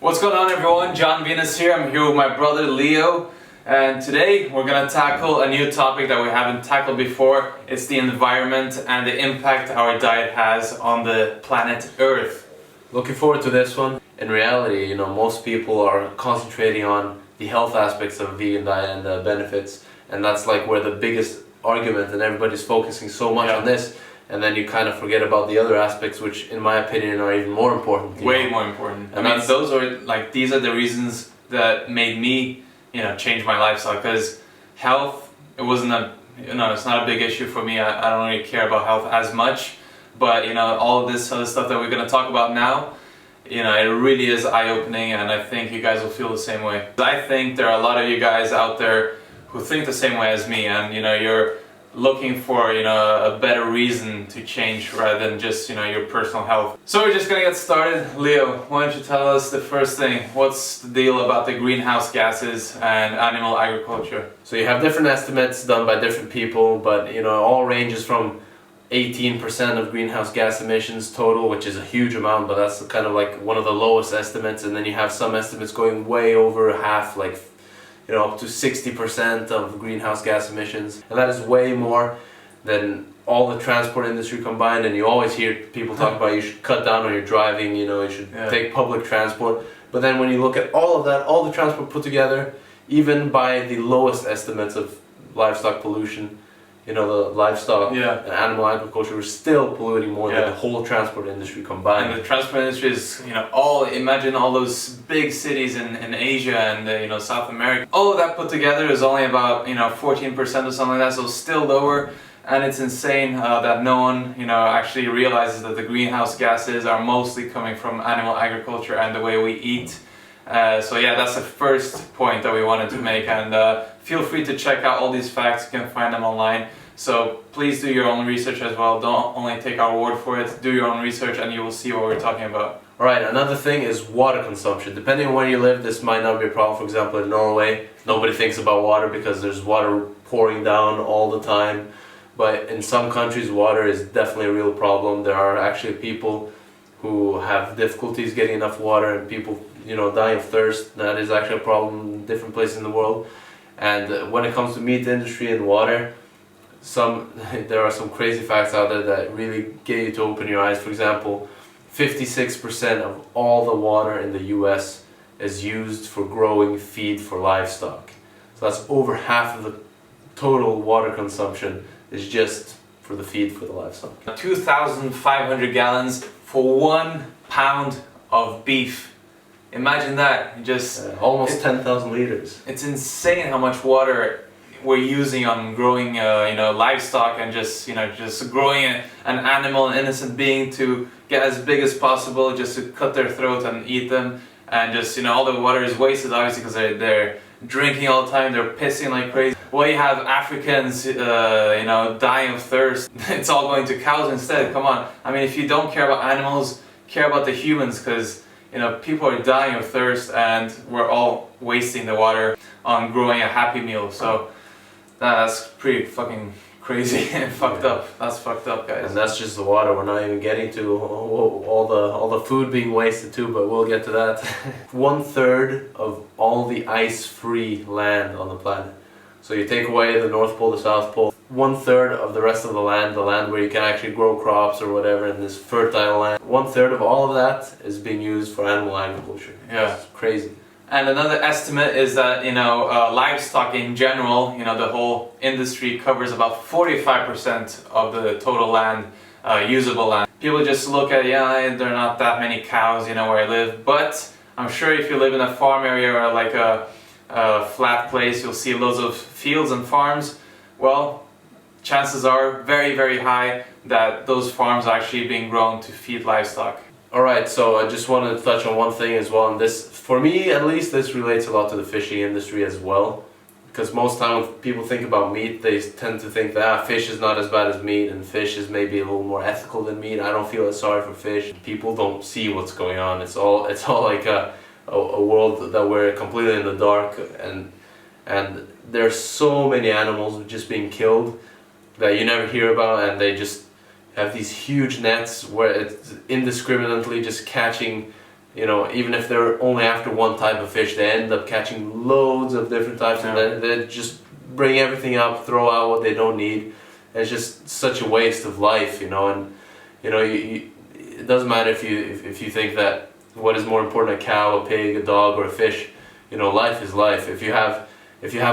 What's going on, everyone? John Venus here. I'm here with my brother Leo, and today we're going to tackle a new topic that we haven't tackled before. It's the environment and the impact our diet has on the planet Earth. Looking forward to this one. In reality, most people are concentrating on the health aspects of a vegan diet and the benefits, and that's like where the biggest argument, and everybody's focusing so much on this, and then you kind of forget about the other aspects, which in my opinion are even more important. Way more important. I mean, these are the reasons that made me, change my lifestyle, because health, it's not a big issue for me. I don't really care about health as much, but all of this other stuff that we're going to talk about now, it really is eye-opening, and I think you guys will feel the same way. I think there are a lot of you guys out there who think the same way as me, and you're looking for a better reason to change rather than just your personal health. So we're just gonna get started. Leo, why don't you tell us the first thing? What's the deal about the greenhouse gases and animal agriculture? So you have different estimates done by different people, but all ranges from 18% of greenhouse gas emissions total, which is a huge amount, but that's kind of like one of the lowest estimates. And then you have some estimates going way over half, like up to 60% of greenhouse gas emissions, and that is way more than all the transport industry combined. And you always hear people talk about you should cut down on your driving, you should take public transport. But then when you look at all of that, all the transport put together, even by the lowest estimates of livestock pollution, the livestock and animal agriculture, we're still polluting more than the whole transport industry combined. And the transport industry is, imagine all those big cities in Asia and South America. All of that put together is only about 14% or something like that, so still lower. And it's insane that no one actually realizes that the greenhouse gases are mostly coming from animal agriculture and the way we eat. So yeah, that's the first point that we wanted to make, and feel free to check out all these facts. You can find them online, so please do your own research as well. Don't only take our word for it, do your own research and you will see what we're talking about. Alright, another thing is water consumption. Depending on where you live, this might not be a problem. For example, in Norway, nobody thinks about water because there's water pouring down all the time, but in some countries water is definitely a real problem. There are actually people who have difficulties getting enough water, and people die of thirst. That is actually a problem in different places in the world. And when it comes to meat industry and water, there are some crazy facts out there that really get you to open your eyes. For example, 56% of all the water in the US is used for growing feed for livestock. So that's over half of the total water consumption is just for the feed for the livestock. 2,500 gallons for 1 pound of beef. Imagine that, almost 10,000 liters. It's insane how much water we're using on growing, livestock, and just growing an animal, an innocent being, to get as big as possible, just to cut their throat and eat them, and all the water is wasted, obviously, because they're drinking all the time, they're pissing like crazy. Well, you have Africans, dying of thirst. It's all going to cows instead. Come on, I mean, if you don't care about animals, care about the humans, because people are dying of thirst and we're all wasting the water on growing a Happy Meal. So that's pretty fucking crazy and fucked up. That's fucked up, guys. And that's just the water. We're not even getting to all the food being wasted too, but we'll get to that. 1/3 of all the ice-free land on the planet. So you take away the North Pole, the South Pole, 1/3 of the rest of the land where you can actually grow crops or whatever in this fertile land, 1/3 of all of that is being used for animal agriculture. Yeah. It's crazy. And another estimate is that, livestock in general, the whole industry covers about 45% of the total land, usable land. People just look at, there are not that many cows, where I live, but I'm sure if you live in a farm area or like a flat place, you'll see loads of fields and farms. Well, chances are very, very high that those farms are actually being grown to feed livestock. Alright, so I just wanted to touch on one thing as well, and this, for me at least, this relates a lot to the fishing industry as well. Because most time when people think about meat, they tend to think that fish is not as bad as meat, and fish is maybe a little more ethical than meat. I don't feel as sorry for fish. People don't see what's going on. It's all like a world that we're completely in the dark, and there's so many animals just being killed that you never hear about, and they just have these huge nets where it's indiscriminately just catching you know, even if they're only after one type of fish, they end up catching loads of different types, and then they just bring everything up, throw out what they don't need. And it's just such a waste of life, you know. And you know, it doesn't matter if you think that what is more important, a cow, a pig, a dog, or a fish. You know, life is life. If you have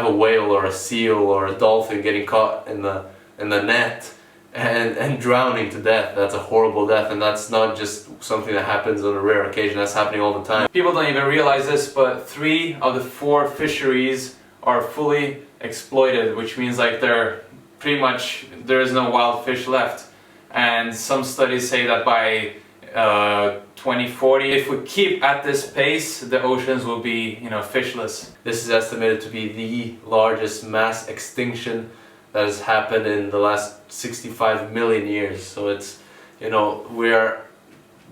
a whale or a seal or a dolphin getting caught in the net and drowning to death, that's a horrible death, and that's not just something that happens on a rare occasion. That's happening all the time. People don't even realize this, but 3 of the 4 fisheries are fully exploited, which means like they're pretty much, there is no wild fish left. And some studies say that by 2040, if we keep at this pace, the oceans will be, you know, fishless. This is estimated to be the largest mass extinction that has happened in the last 65 million years. So it's, you know, we are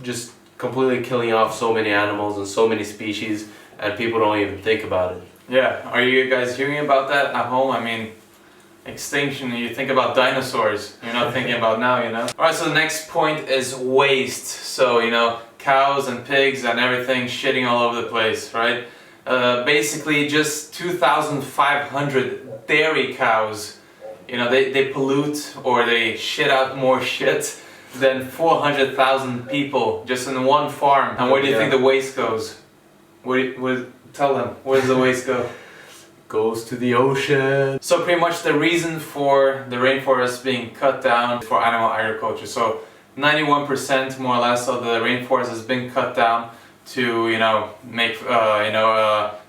just completely killing off so many animals and so many species, and people don't even think about it. Yeah, are you guys hearing about that at home? I mean, extinction, you think about dinosaurs, you're not thinking about now, you know? Alright, so the next point is waste. So, you know, cows and pigs and everything shitting all over the place, right? Basically just 2,500 dairy cows, you know, they pollute or they shit out more shit than 400,000 people just in one farm. And where do you think the waste goes? Tell them, where does the waste go? Goes to the ocean. So pretty much the reason for the rainforest being cut down for animal agriculture. So 91% more or less of the rainforest has been cut down to, you know, make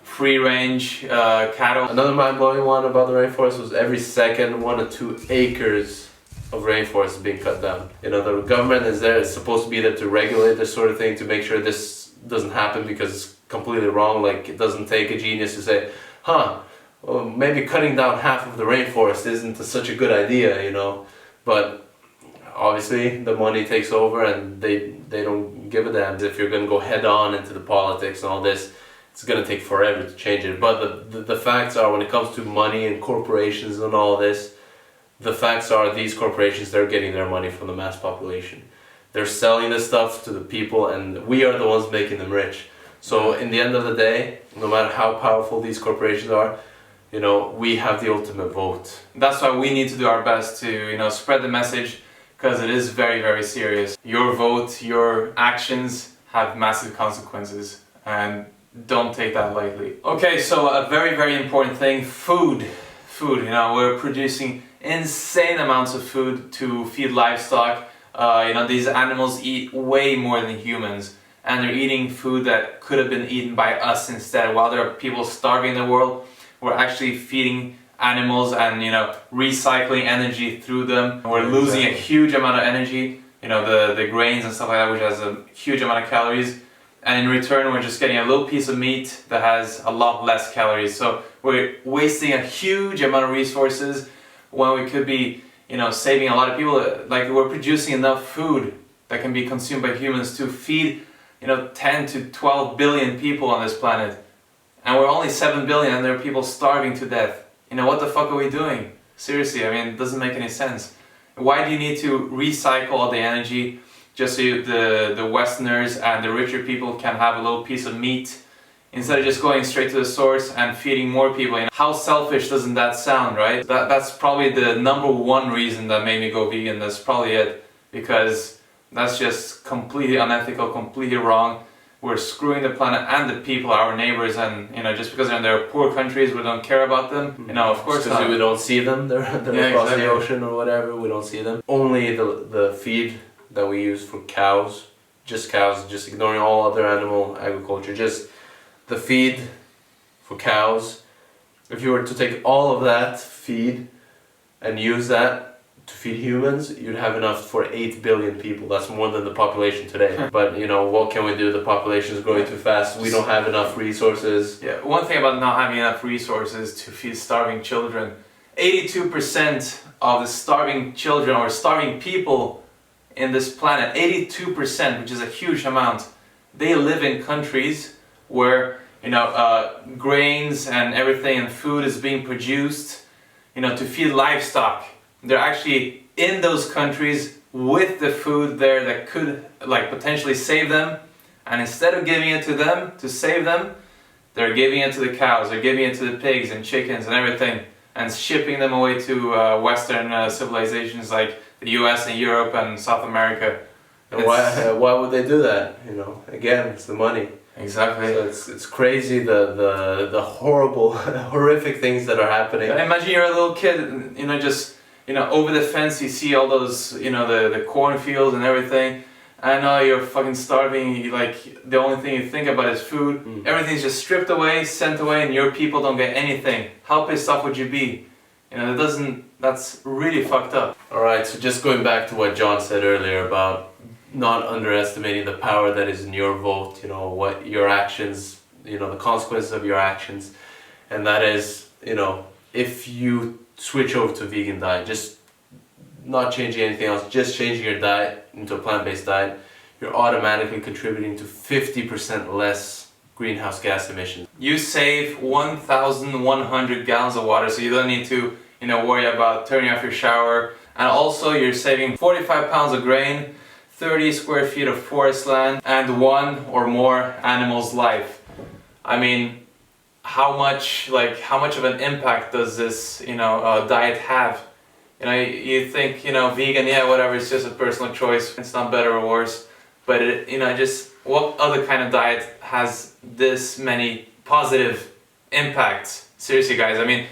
free range cattle. Another mind-blowing one about the rainforest was every second 1 to 2 acres of rainforest is being cut down. You know, the government is there, it's supposed to be there to regulate this sort of thing, to make sure this doesn't happen, because it's completely wrong. Like, it doesn't take a genius to say, well, maybe cutting down half of the rainforest isn't such a good idea, you know. But obviously the money takes over, and they don't give a damn. If you're going to go head on into the politics and all this, it's going to take forever to change it. But the facts are, when it comes to money and corporations and all this, the facts are these corporations, they're getting their money from the mass population. They're selling this stuff to the people, and we are the ones making them rich. So in the end of the day, no matter how powerful these corporations are, you know, we have the ultimate vote. That's why we need to do our best to, you know, spread the message, because it is very, very serious. Your vote, your actions have massive consequences, and don't take that lightly. Okay, so a very, very important thing, food. Food, you know, we're producing insane amounts of food to feed livestock. You know, these animals eat way more than humans, and they're eating food that could have been eaten by us instead. While there are people starving in the world, we're actually feeding animals and, you know, recycling energy through them. We're losing a huge amount of energy, you know, the grains and stuff like that, which has a huge amount of calories. And in return, we're just getting a little piece of meat that has a lot less calories. So we're wasting a huge amount of resources when we could be, you know, saving a lot of people. Like, we're producing enough food that can be consumed by humans to feed, you know, 10 to 12 billion people on this planet. And we're only 7 billion, and there are people starving to death. You know, what the fuck are we doing? Seriously, I mean, it doesn't make any sense. Why do you need to recycle all the energy just so the Westerners and the richer people can have a little piece of meat, instead of just going straight to the source and feeding more people? You know, how selfish doesn't that sound, right? That's probably the #1 reason that made me go vegan. That's probably it, because that's just completely unethical, completely wrong. We're screwing the planet and the people, our neighbors, and, you know, just because they're in their poor countries, we don't care about them. You know, of course not. Because we don't see them. They're across the ocean or whatever. We don't see them. Only the feed that we use for cows, just ignoring all other animal agriculture, just the feed for cows. If you were to take all of that feed and use that to feed humans, you'd have enough for 8 billion people. That's more than the population today. But, you know, what can we do? The population is growing too fast. We don't have enough resources. Yeah, one thing about not having enough resources to feed starving children, 82% of the starving children or starving people in this planet, 82%, which is a huge amount, they live in countries where, you know, grains and everything and food is being produced, you know, to feed livestock. They're actually in those countries with the food there that could, like, potentially save them, And instead of giving it to them to save them, they're giving it to the cows, they're giving it to the pigs and chickens and everything, and shipping them away to Western civilizations like the US and Europe and South America. And why would they do that? You know, again, it's the money. Exactly. So it's crazy the horrible, horrific things that are happening. Imagine you're a little kid, you know, just, you know, over the fence you see all those, you know, the cornfields and everything. I know you're fucking starving, like the only thing you think about is food. Everything's just stripped away, sent away, and your people don't get anything. How pissed off would you be? You know, that's really fucked up. Alright, so just going back to what John said earlier about not underestimating the power that is in your vote, you know, what your actions, you know, the consequences of your actions. And that is, you know, if you switch over to a vegan diet, just not changing anything else, just changing your diet into a plant-based diet, you're automatically contributing to 50% less greenhouse gas emissions. You save 1,100 gallons of water, so you don't need to, you know, worry about turning off your shower. And also you're saving 45 pounds of grain, 30 square feet of forest land, and one or more animal's life. I mean, how much of an impact does this, you know, diet have? You know, you think, you know, vegan, yeah, whatever, it's just a personal choice, it's not better or worse. But, it, you know, just what other kind of diet has this many positive impacts? Seriously, guys, I mean,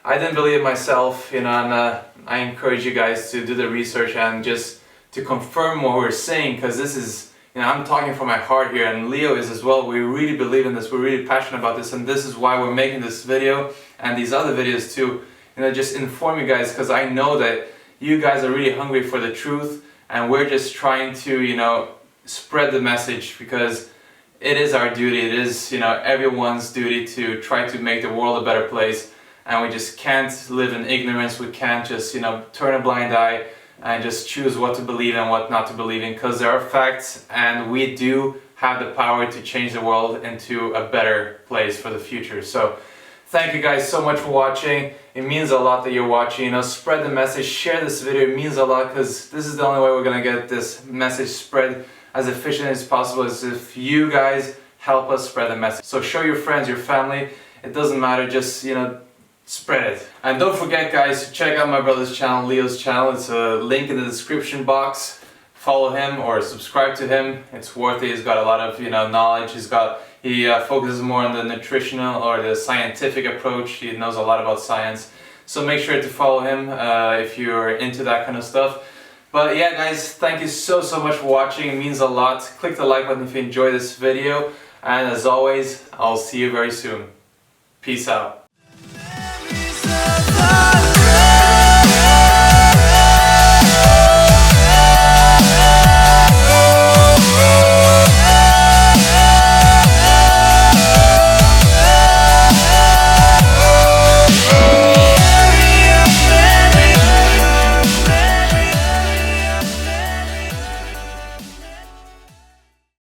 I didn't believe it myself, you know, and I encourage you guys to do the research and just to confirm what we're saying, because this is, you know, I'm talking from my heart here, and Leo is as well. We really believe in this, we're really passionate about this, and this is why we're making this video and these other videos too. You know, just inform you guys, because I know that you guys are really hungry for the truth, and we're just trying to, you know, spread the message, because it is our duty, it is, you know, everyone's duty to try to make the world a better place, and we just can't live in ignorance. We can't just, you know, turn a blind eye and just choose what to believe and what not to believe in, because there are facts, and we do have the power to change the world into a better place for the future. So thank you guys so much for watching. It means a lot that you're watching. You know, spread the message, share this video. It means a lot, because this is the only way we're gonna get this message spread as efficient as possible, is if you guys help us spread the message. So show your friends, your family, it doesn't matter, just, you know, spread it. And don't forget, guys, to check out my brother's channel, Leo's channel. It's a link in the description box. Follow him or subscribe to him. It's worth it. He's got a lot of, you know, knowledge. He focuses more on the nutritional or the scientific approach. He knows a lot about science. So make sure to follow him if you're into that kind of stuff. But yeah, guys, thank you so much for watching. It means a lot. Click the like button if you enjoyed this video. And as always, I'll see you very soon. Peace out.